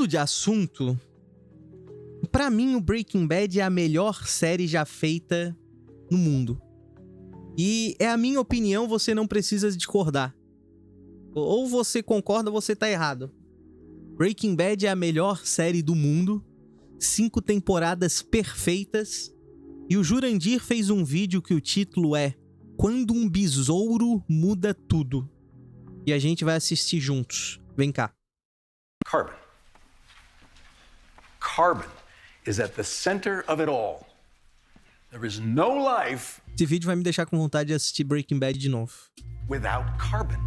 Mudando de assunto, pra mim o Breaking Bad é a melhor série já feita no mundo. E é a minha opinião, você não precisa discordar. Ou você concorda ou você tá errado. Breaking Bad é a melhor série do mundo. 5 temporadas perfeitas. E o Jurandir fez um vídeo que o título é Quando um Besouro Muda Tudo. E a gente vai assistir juntos. Vem cá. Carbon. Carbon is at the center of it all. There is no life Esse vídeo vai me deixar com vontade de assistir Breaking Bad de novo. without carbon.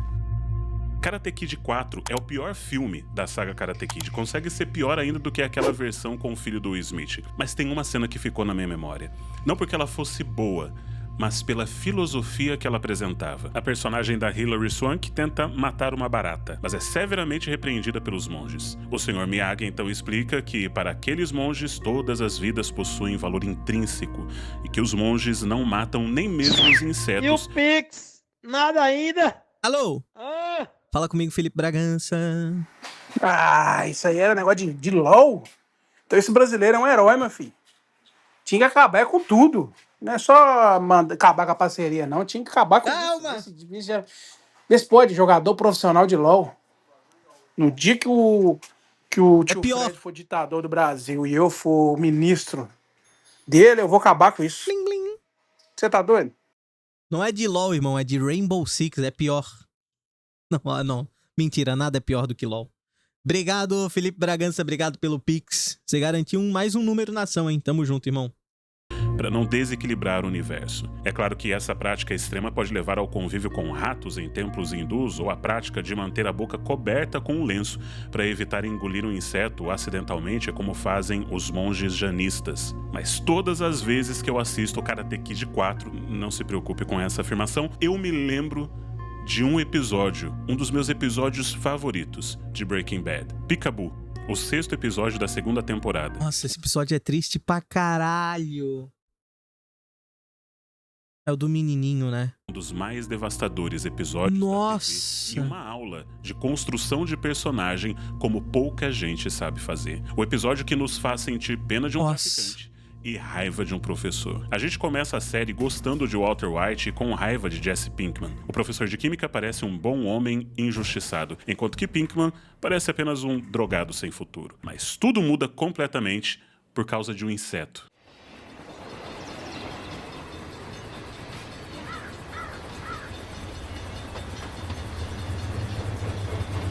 Karate Kid 4 é o pior filme da saga Karate Kid. Consegue ser pior ainda do que aquela versão com o filho do Will Smith. Mas tem uma cena que ficou na minha memória. Não porque ela fosse boa, mas pela filosofia que ela apresentava. A personagem da Hilary Swank tenta matar uma barata, mas é severamente repreendida pelos monges. O Sr. Miyagi então explica que para aqueles monges todas as vidas possuem valor intrínseco e que os monges não matam nem mesmo os insetos. E o Pix? Nada ainda? Alô? Ah, Fala comigo, Felipe Bragança. Ah, isso aí era negócio de LOL? Então esse brasileiro é um herói, meu filho. Tinha que acabar com tudo. Não é só acabar com a parceria, não. Tinha que acabar com Calma! Vê se pode, jogador profissional de LOL. No dia que o tio pior. Fred for ditador do Brasil e eu for ministro dele, eu vou acabar com isso. Blim, blim. Você tá doido? Não é de LoL, irmão, é de Rainbow Six, é pior. Não, não. Mentira, nada é pior do que LoL. Obrigado, Felipe Bragança, obrigado pelo Pix. Você garantiu mais um número na ação, hein? Tamo junto, irmão. Para não desequilibrar o universo. É claro que essa prática extrema pode levar ao convívio com ratos em templos hindus ou a prática de manter a boca coberta com um lenço para evitar engolir um inseto acidentalmente, como fazem os monges janistas. Mas todas as vezes que eu assisto o Karate Kid 4, não se preocupe com essa afirmação, eu me lembro de um episódio, um dos meus episódios favoritos de Breaking Bad, Peekaboo, o 6º episódio da 2ª temporada. Nossa, esse episódio é triste pra caralho. É o do menininho, né? Um dos mais devastadores episódios Nossa. da TV e uma aula de construção de personagem como pouca gente sabe fazer. O episódio que nos faz sentir pena de um Nossa. traficante e raiva de um professor. A gente começa a série gostando de Walter White e com raiva de Jesse Pinkman. O professor de química parece um bom homem injustiçado, enquanto que Pinkman parece apenas um drogado sem futuro. Mas tudo muda completamente por causa de um inseto.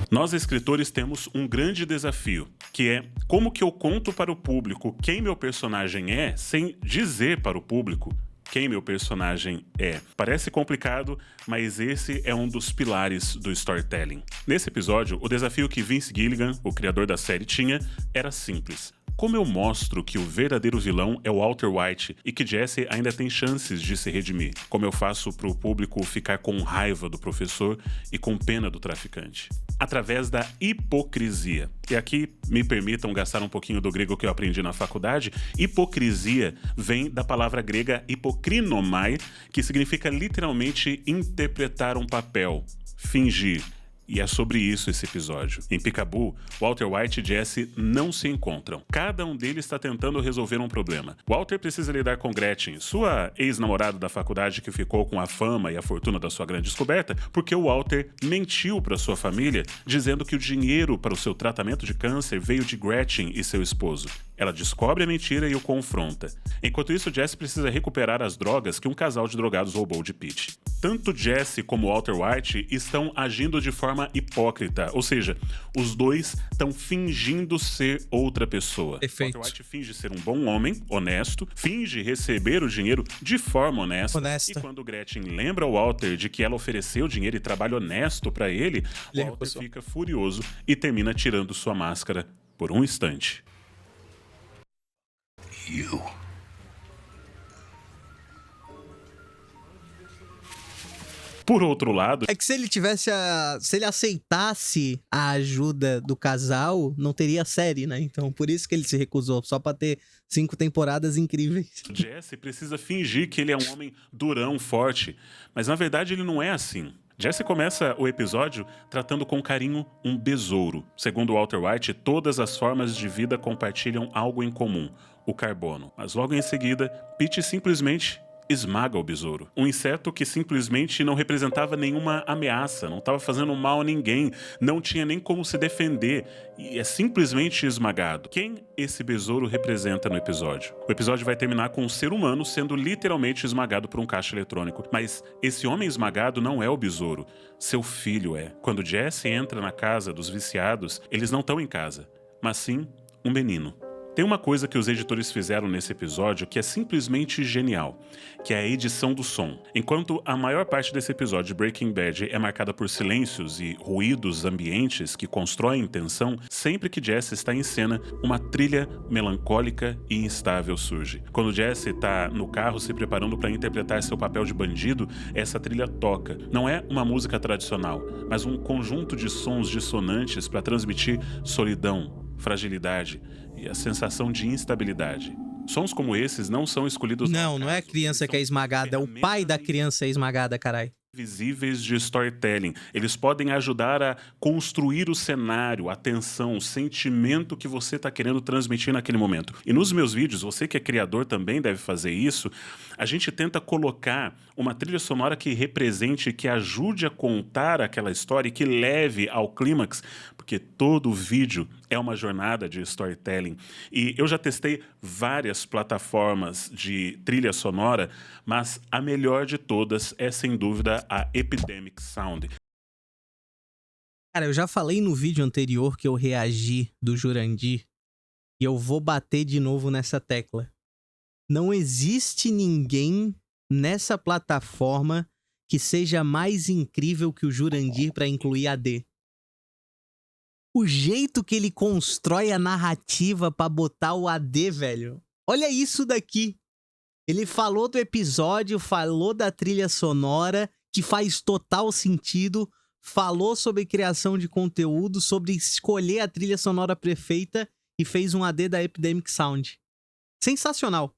Nós, escritores, temos um grande desafio, que é como que eu conto para o público quem meu personagem é, sem dizer para o público quem meu personagem é. Parece complicado, mas esse é um dos pilares do storytelling. Nesse episódio, o desafio que Vince Gilligan, o criador da série, tinha era simples. Como eu mostro que o verdadeiro vilão é o Walter White e que Jesse ainda tem chances de se redimir? Como eu faço para o público ficar com raiva do professor e com pena do traficante? Através da hipocrisia. E aqui me permitam gastar um pouquinho do grego que eu aprendi na faculdade. Hipocrisia vem da palavra grega hipokrinomai, que significa literalmente interpretar um papel, fingir. E é sobre isso esse episódio. Em Peekaboo, Walter White e Jesse não se encontram. Cada um deles está tentando resolver um problema. Walter precisa lidar com Gretchen, sua ex-namorada da faculdade que ficou com a fama e a fortuna da sua grande descoberta, porque o Walter mentiu para sua família, dizendo que o dinheiro para o seu tratamento de câncer veio de Gretchen e seu esposo. Ela descobre a mentira e o confronta. Enquanto isso, Jesse precisa recuperar as drogas que um casal de drogados roubou de Pete. Tanto Jesse como Walter White estão agindo de forma hipócrita, ou seja, os dois estão fingindo ser outra pessoa. Perfeito. Walter White finge ser um bom homem, honesto, finge receber o dinheiro de forma honesta. Honesta. E quando Gretchen lembra o Walter de que ela ofereceu dinheiro e trabalho honesto pra ele, Ele Walter recursou. fica furioso e termina tirando sua máscara por um instante. You. Por outro lado, É que se ele tivesse se ele aceitasse a ajuda do casal, não teria série, né? Então, por isso que ele se recusou, só pra ter 5 temporadas incríveis. Jesse precisa fingir que ele é um homem durão, forte, mas na verdade ele não é assim. Jesse começa o episódio tratando com carinho um besouro. Segundo Walter White, todas as formas de vida compartilham algo em comum, o carbono. Mas logo em seguida, Pete simplesmente esmaga o besouro. Um inseto que simplesmente não representava nenhuma ameaça, não estava fazendo mal a ninguém, não tinha nem como se defender e é simplesmente esmagado. Quem esse besouro representa no episódio? O episódio vai terminar com um ser humano sendo literalmente esmagado por um caixa eletrônico. Mas esse homem esmagado não é o besouro, seu filho é. Quando Jesse entra na casa dos viciados, eles não estão em casa, mas sim um menino. Tem uma coisa que os editores fizeram nesse episódio que é simplesmente genial, que é a edição do som. Enquanto a maior parte desse episódio de Breaking Bad é marcada por silêncios e ruídos ambientes que constroem tensão, sempre que Jesse está em cena, uma trilha melancólica e instável surge. Quando Jesse está no carro se preparando para interpretar seu papel de bandido, essa trilha toca. Não é uma música tradicional, mas um conjunto de sons dissonantes para transmitir solidão, fragilidade e a sensação de instabilidade. Sons como esses não são escolhidos... Não é a criança que é esmagada, é o pai da criança esmagada, carai. Visíveis de storytelling. Eles podem ajudar a construir o cenário, a tensão, o sentimento que você está querendo transmitir naquele momento. E nos meus vídeos, você que é criador também deve fazer isso, a gente tenta colocar uma trilha sonora que represente, que ajude a contar aquela história e que leve ao clímax, porque todo vídeo é uma jornada de storytelling. E eu já testei várias plataformas de trilha sonora, mas a melhor de todas é, sem dúvida, a Epidemic Sound. Cara, eu já falei no vídeo anterior que eu reagi do Jurandir e eu vou bater de novo nessa tecla. Não existe ninguém nessa plataforma que seja mais incrível que o Jurandir para incluir AD. O jeito que ele constrói a narrativa pra botar o AD, velho. Olha isso daqui. Ele falou do episódio, falou da trilha sonora, que faz total sentido, falou sobre criação de conteúdo, sobre escolher a trilha sonora perfeita e fez um AD da Epidemic Sound. Sensacional.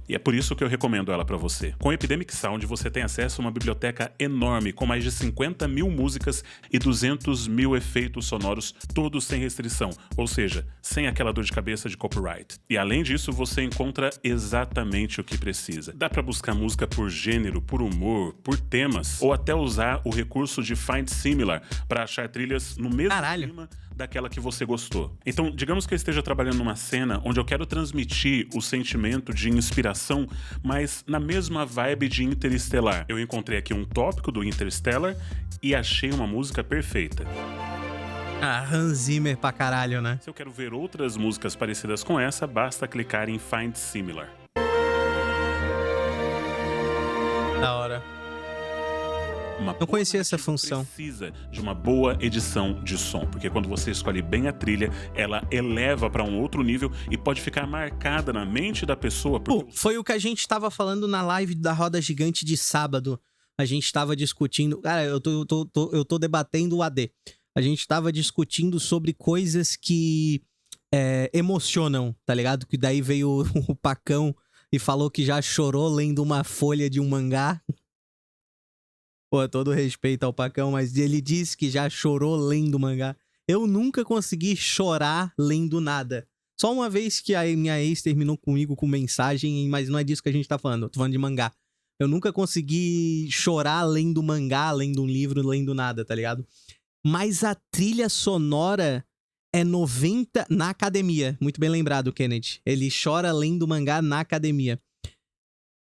E é por isso que eu recomendo ela para você. Com Epidemic Sound, você tem acesso a uma biblioteca enorme, com mais de 50 mil músicas e 200 mil efeitos sonoros, todos sem restrição, ou seja, sem aquela dor de cabeça de copyright. E além disso, você encontra exatamente o que precisa. Dá para buscar música por gênero, por humor, por temas, ou até usar o recurso de Find Similar para achar trilhas no mesmo clima daquela que você gostou. Então, digamos que eu esteja trabalhando numa cena onde eu quero transmitir o sentimento de inspiração, mas na mesma vibe de Interestelar. Eu encontrei aqui um tópico do Interstellar e achei uma música perfeita. Ah, Hans Zimmer pra caralho, né? Se eu quero ver outras músicas parecidas com essa, basta clicar em Find Similar. Da hora. Não conhecia essa função. Precisa de uma boa edição de som, porque quando você escolhe bem a trilha, ela eleva para um outro nível e pode ficar marcada na mente da pessoa. Pô, foi o que a gente tava falando na live da Roda Gigante de sábado. A gente tava discutindo... Cara, eu tô debatendo o AD. A gente tava discutindo sobre coisas que emocionam, tá ligado? Que daí veio o Pacão e falou que já chorou lendo uma folha de um mangá. Pô, todo respeito ao Pacão, mas ele disse que já chorou lendo mangá. Eu nunca consegui chorar lendo nada. Só uma vez que a minha ex terminou comigo com mensagem, mas não é disso que a gente tá falando. Eu tô falando de mangá. Eu nunca consegui chorar lendo mangá, lendo um livro, lendo nada, tá ligado? Mas a trilha sonora é 90... Na academia. Muito bem lembrado, Kennedy. Ele chora lendo mangá na academia.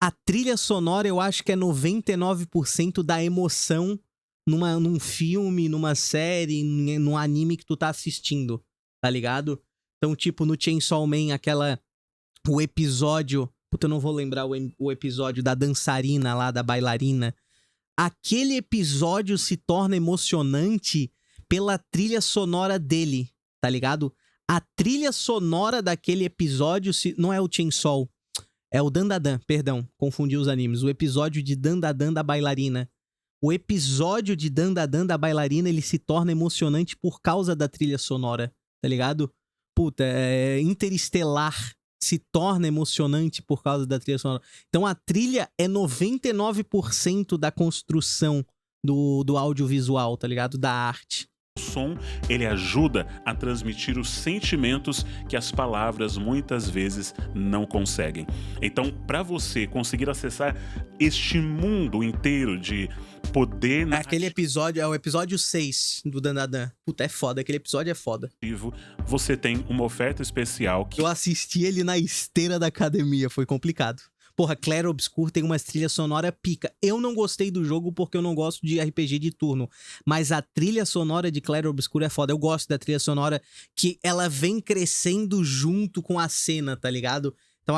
A trilha sonora eu acho que é 99% da emoção num filme, numa série, num anime que tu tá assistindo, tá ligado? Então, tipo, no Chainsaw Man, o episódio... Puta, eu não vou lembrar o episódio da dançarina lá, da bailarina. Aquele episódio se torna emocionante pela trilha sonora dele, tá ligado? A trilha sonora daquele episódio não é o Chainsaw. É o Dandadan, perdão, confundi os animes. O episódio de Dandadan da bailarina. O episódio de Dandadan da bailarina, ele se torna emocionante por causa da trilha sonora, tá ligado? Puta, Interestelar se torna emocionante por causa da trilha sonora. Então a trilha é 99% da construção do audiovisual, tá ligado? Da arte. O som, ele ajuda a transmitir os sentimentos que as palavras muitas vezes não conseguem. Então, para você conseguir acessar este mundo inteiro de poder Aquele episódio, é o episódio 6 do Dandadan. Puta, é foda, aquele episódio é foda. você tem uma oferta especial que Eu assisti ele na esteira da academia, foi complicado. Porra, Clair Obscur tem uma trilha sonora pica. Eu não gostei do jogo porque eu não gosto de RPG de turno. Mas a trilha sonora de Clair Obscur é foda. Eu gosto da trilha sonora que ela vem crescendo junto com a cena, tá ligado? Então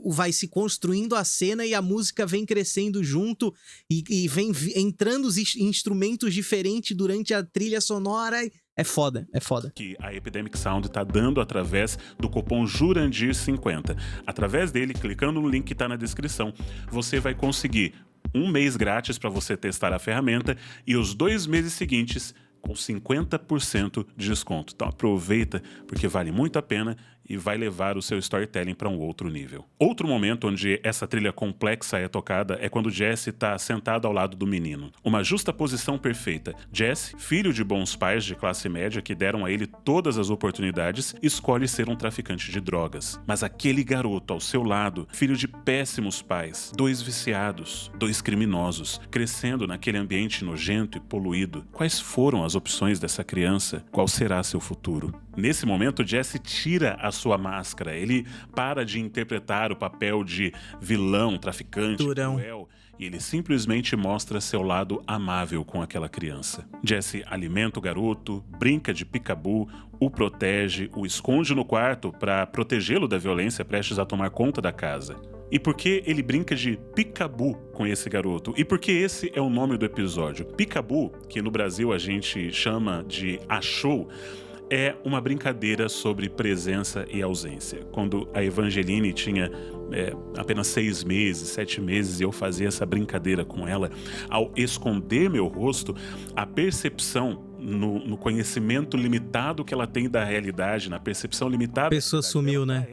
vai se construindo a cena e a música vem crescendo junto e vem entrando os instrumentos diferentes durante a trilha sonora. É foda, é foda. Que a Epidemic Sound está dando através do cupom Jurandir50. Através dele, clicando no link que está na descrição, você vai conseguir 1 mês grátis para você testar a ferramenta e os 2 meses seguintes com 50% de desconto. Então aproveita, porque vale muito a pena e vai levar o seu storytelling para um outro nível. Outro momento onde essa trilha complexa é tocada é quando Jesse está sentado ao lado do menino. Uma justa posição perfeita. Jesse, filho de bons pais de classe média que deram a ele todas as oportunidades, escolhe ser um traficante de drogas. Mas aquele garoto ao seu lado, filho de péssimos pais, 2 viciados, 2 criminosos, crescendo naquele ambiente nojento e poluído. Quais foram as opções dessa criança? Qual será seu futuro? Nesse momento, Jesse tira a sua máscara. Ele para de interpretar o papel de vilão, traficante, cruel, e ele simplesmente mostra seu lado amável com aquela criança. Jesse alimenta o garoto, brinca de peekaboo, o protege, o esconde no quarto para protegê-lo da violência prestes a tomar conta da casa. E por que ele brinca de peekaboo com esse garoto? E por que esse é o nome do episódio? Peekaboo, que no Brasil a gente chama de achou, é uma brincadeira sobre presença e ausência. Quando a Evangeline tinha apenas 6 meses, 7 meses, e eu fazia essa brincadeira com ela, ao esconder meu rosto, a percepção no conhecimento limitado que ela tem da realidade, na percepção limitada... A pessoa sumiu, né?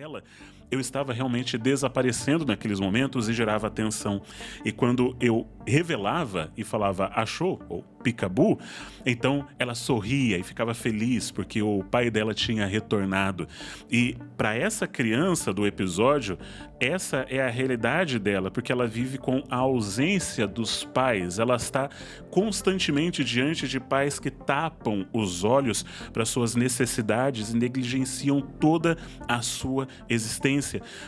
Eu estava realmente desaparecendo naqueles momentos e gerava atenção. E quando eu revelava e falava achou, ou peekaboo, então ela sorria e ficava feliz porque o pai dela tinha retornado. E para essa criança do episódio, essa é a realidade dela, porque ela vive com a ausência dos pais. Ela está constantemente diante de pais que tapam os olhos para suas necessidades e negligenciam toda a sua existência.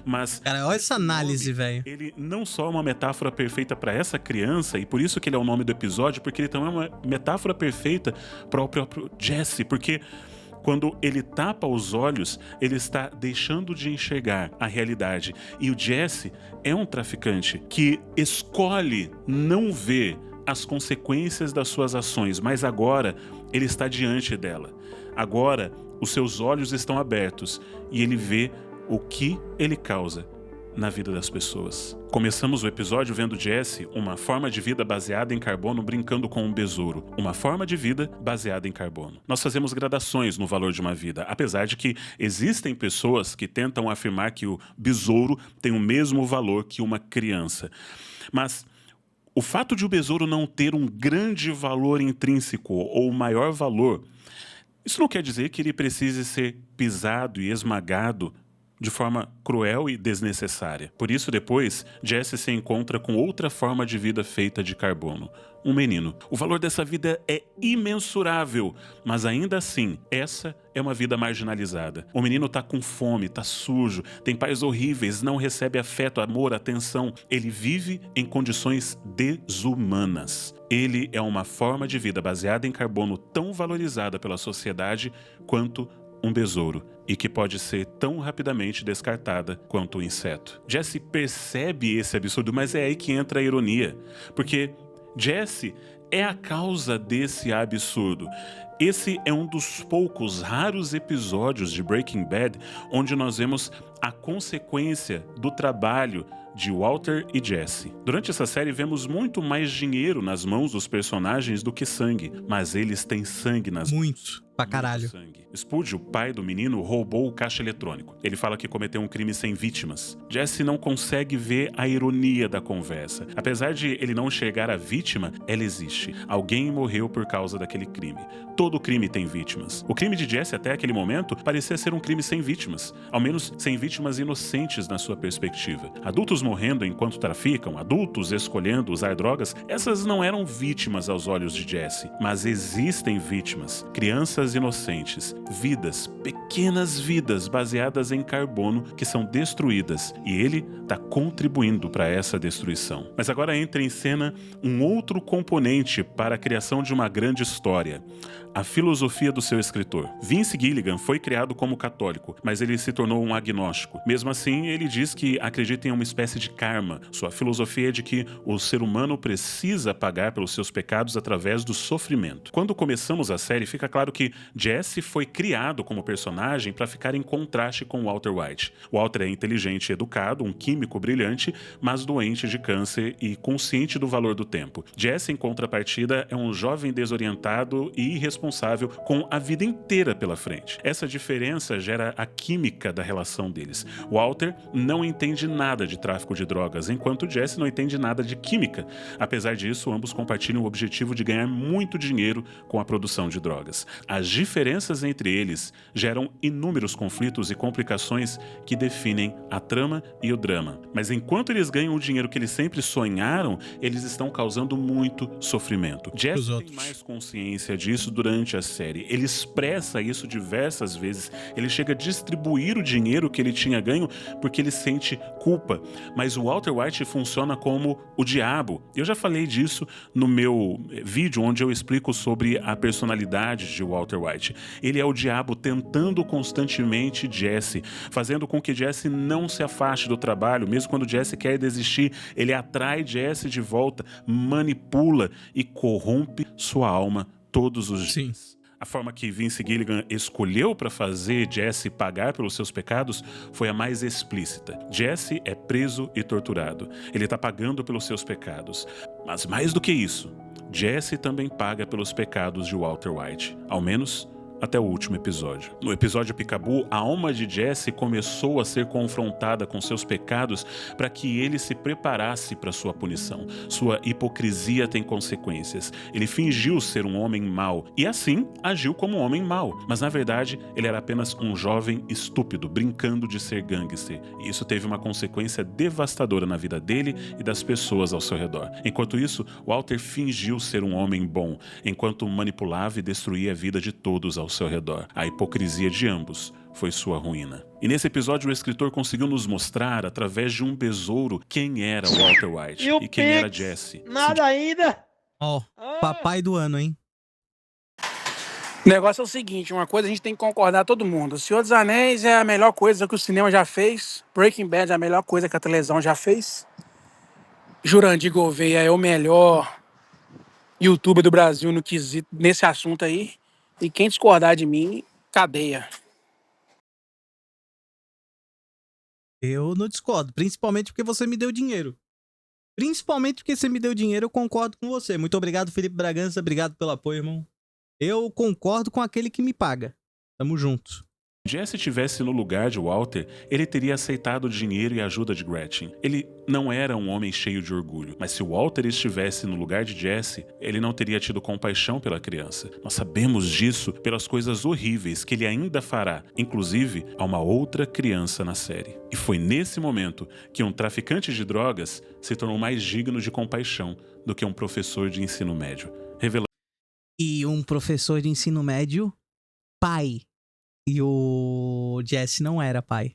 Mas cara, olha essa análise, velho. Ele não só é uma metáfora perfeita para essa criança, e por isso que ele é o nome do episódio, porque ele também é uma metáfora perfeita para o próprio Jesse, porque quando ele tapa os olhos, ele está deixando de enxergar a realidade. E o Jesse é um traficante que escolhe não ver as consequências das suas ações, mas agora ele está diante dela. Agora os seus olhos estão abertos e ele vê o que ele causa na vida das pessoas. Começamos o episódio vendo Jesse, uma forma de vida baseada em carbono, brincando com um besouro. Uma forma de vida baseada em carbono. Nós fazemos gradações no valor de uma vida, apesar de que existem pessoas que tentam afirmar que o besouro tem o mesmo valor que uma criança. Mas o fato de o besouro não ter um grande valor intrínseco ou maior valor, isso não quer dizer que ele precise ser pisado e esmagado de forma cruel e desnecessária. Por isso, depois, Jesse se encontra com outra forma de vida feita de carbono. Um menino. O valor dessa vida é imensurável, mas ainda assim, essa é uma vida marginalizada. O menino tá com fome, tá sujo, tem pais horríveis, não recebe afeto, amor, atenção. Ele vive em condições desumanas. Ele é uma forma de vida baseada em carbono tão valorizada pela sociedade quanto um besouro, e que pode ser tão rapidamente descartada quanto o inseto. Jesse percebe esse absurdo, mas é aí que entra a ironia, porque Jesse é a causa desse absurdo. Esse é um dos poucos raros episódios de Breaking Bad onde nós vemos a consequência do trabalho de Walter e Jesse. Durante essa série vemos muito mais dinheiro nas mãos dos personagens do que sangue, mas eles têm sangue nas mãos. Muito. Pra caralho. muito sangue. Spud, o pai do menino, roubou o caixa eletrônico. Ele fala que cometeu um crime sem vítimas. Jesse não consegue ver a ironia da conversa. Apesar de ele não enxergar a vítima, ela existe. Alguém morreu por causa daquele crime. Todo crime tem vítimas. O crime de Jesse até aquele momento parecia ser um crime sem vítimas. Ao menos sem vítimas inocentes na sua perspectiva. Adultos morrendo enquanto traficam, adultos escolhendo usar drogas, essas não eram vítimas aos olhos de Jesse. Mas existem vítimas. Crianças inocentes. Vidas, pequenas vidas baseadas em carbono que são destruídas. E ele está contribuindo para essa destruição. Mas agora entra em cena um outro componente para a criação de uma grande história. A filosofia do seu escritor. Vince Gilligan foi criado como católico, mas ele se tornou um agnóstico. Mesmo assim, ele diz que acredita em uma espécie de karma. Sua filosofia é de que o ser humano precisa pagar pelos seus pecados através do sofrimento. Quando começamos a série, fica claro que Jesse foi criado como personagem para ficar em contraste com Walter White. Walter é inteligente e educado, um químico brilhante, mas doente de câncer e consciente do valor do tempo. Jesse, em contrapartida, é um jovem desorientado e irresponsável com a vida inteira pela frente. Essa diferença gera a química da relação deles. Walter não entende nada de tráfico de drogas, enquanto Jesse não entende nada de química. Apesar disso, ambos compartilham o objetivo de ganhar muito dinheiro com a produção de drogas. As diferenças entre eles geram inúmeros conflitos e complicações que definem a trama e o drama. Mas enquanto eles ganham o dinheiro que eles sempre sonharam, eles estão causando muito sofrimento. Jesse tem mais consciência disso durante a série. Ele expressa isso diversas vezes. Ele chega a distribuir o dinheiro que ele tinha ganho porque ele sente culpa. Mas o Walter White funciona como o diabo. Eu já falei disso no meu vídeo onde eu explico sobre a personalidade de Walter White. Ele é o diabo tentando constantemente Jesse, fazendo com que Jesse não se afaste do trabalho. Mesmo quando Jesse quer desistir, ele atrai Jesse de volta, manipula e corrompe sua alma todos os dias. Sim. A forma que Vince Gilligan escolheu para fazer Jesse pagar pelos seus pecados foi a mais explícita. Jesse é preso e torturado. Ele está pagando pelos seus pecados. Mas mais do que isso, Jesse também paga pelos pecados de Walter White. Ao menos até o último episódio. No episódio Peekaboo, a alma de Jesse começou a ser confrontada com seus pecados para que ele se preparasse para sua punição. Sua hipocrisia tem consequências. Ele fingiu ser um homem mau e assim agiu como um homem mau, mas na verdade ele era apenas um jovem estúpido brincando de ser gangster. E isso teve uma consequência devastadora na vida dele e das pessoas ao seu redor. Enquanto isso, Walter fingiu ser um homem bom, enquanto manipulava e destruía a vida de todos ao seu redor. A hipocrisia de ambos foi sua ruína. E nesse episódio o escritor conseguiu nos mostrar, através de um besouro, quem era Walter White e quem era Jesse. Nada ainda. Ó, papai do ano, hein? O negócio é o seguinte, uma coisa a gente tem que concordar todo mundo. O Senhor dos Anéis é a melhor coisa que o cinema já fez. Breaking Bad é a melhor coisa que a televisão já fez. Jurandir Gouveia é o melhor youtuber do Brasil no quesito, nesse assunto aí. E quem discordar de mim, cadeia. Eu não discordo, principalmente porque você me deu dinheiro. Principalmente porque você me deu dinheiro, eu concordo com você. Muito obrigado, Felipe Bragança, obrigado pelo apoio, irmão. Eu concordo com aquele que me paga. Tamo junto. Se Jesse estivesse no lugar de Walter, ele teria aceitado o dinheiro e a ajuda de Gretchen. Ele não era um homem cheio de orgulho, mas se Walter estivesse no lugar de Jesse, ele não teria tido compaixão pela criança. Nós sabemos disso pelas coisas horríveis que ele ainda fará, inclusive a uma outra criança na série. E foi nesse momento que um traficante de drogas se tornou mais digno de compaixão do que um professor de ensino médio. E um professor de ensino médio, pai. E o Jesse não era pai.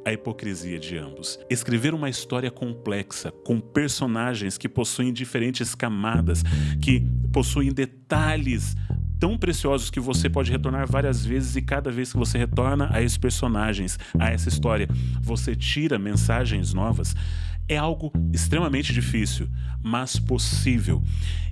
A hipocrisia de ambos. Escrever uma história complexa, com personagens que possuem diferentes camadas, que possuem detalhes tão preciosos que você pode retornar várias vezes, e cada vez que você retorna a esses personagens, a essa história, você tira mensagens novas. É algo extremamente difícil, mas possível.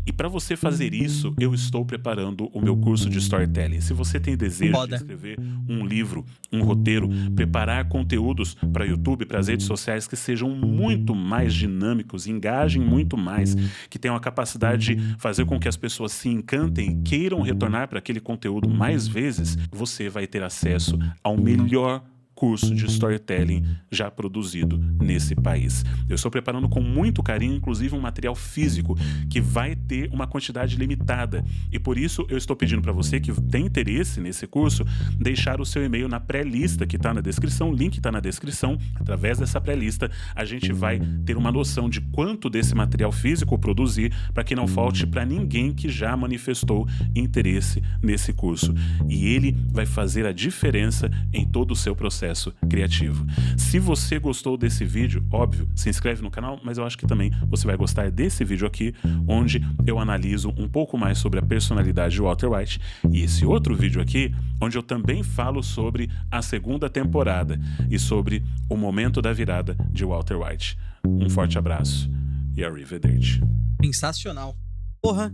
E para você fazer isso, eu estou preparando o meu curso de storytelling. Se você tem desejo de escrever um livro, um roteiro, preparar conteúdos para YouTube, para as redes sociais que sejam muito mais dinâmicos, engajem muito mais, que tenham a capacidade de fazer com que as pessoas se encantem e queiram retornar para aquele conteúdo mais vezes, você vai ter acesso ao melhor curso de storytelling já produzido nesse país. Eu estou preparando com muito carinho, inclusive um material físico que vai ter uma quantidade limitada. E por isso eu estou pedindo para você que tem interesse nesse curso, deixar o seu e-mail na pré-lista que está na descrição, o link está na descrição. Através dessa pré-lista, a gente vai ter uma noção de quanto desse material físico produzir para que não falte para ninguém que já manifestou interesse nesse curso. E ele vai fazer a diferença em todo o seu processo criativo. Se você gostou desse vídeo, óbvio, se inscreve no canal, mas eu acho que também você vai gostar desse vídeo aqui, onde eu analiso um pouco mais sobre a personalidade de Walter White, e esse outro vídeo aqui, onde eu também falo sobre a segunda temporada e sobre o momento da virada de Walter White. Um forte abraço e arrivederci. Sensacional. Porra,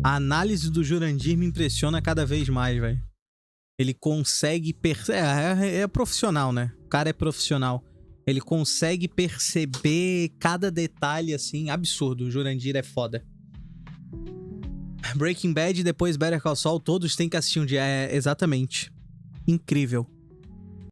a análise do Jurandir me impressiona cada vez mais, velho. Ele consegue é profissional, né? O cara é profissional. Ele consegue perceber cada detalhe, assim, absurdo. O Jurandir é foda. Breaking Bad e depois Better Call Saul, todos têm que assistir um dia. É, exatamente. Incrível.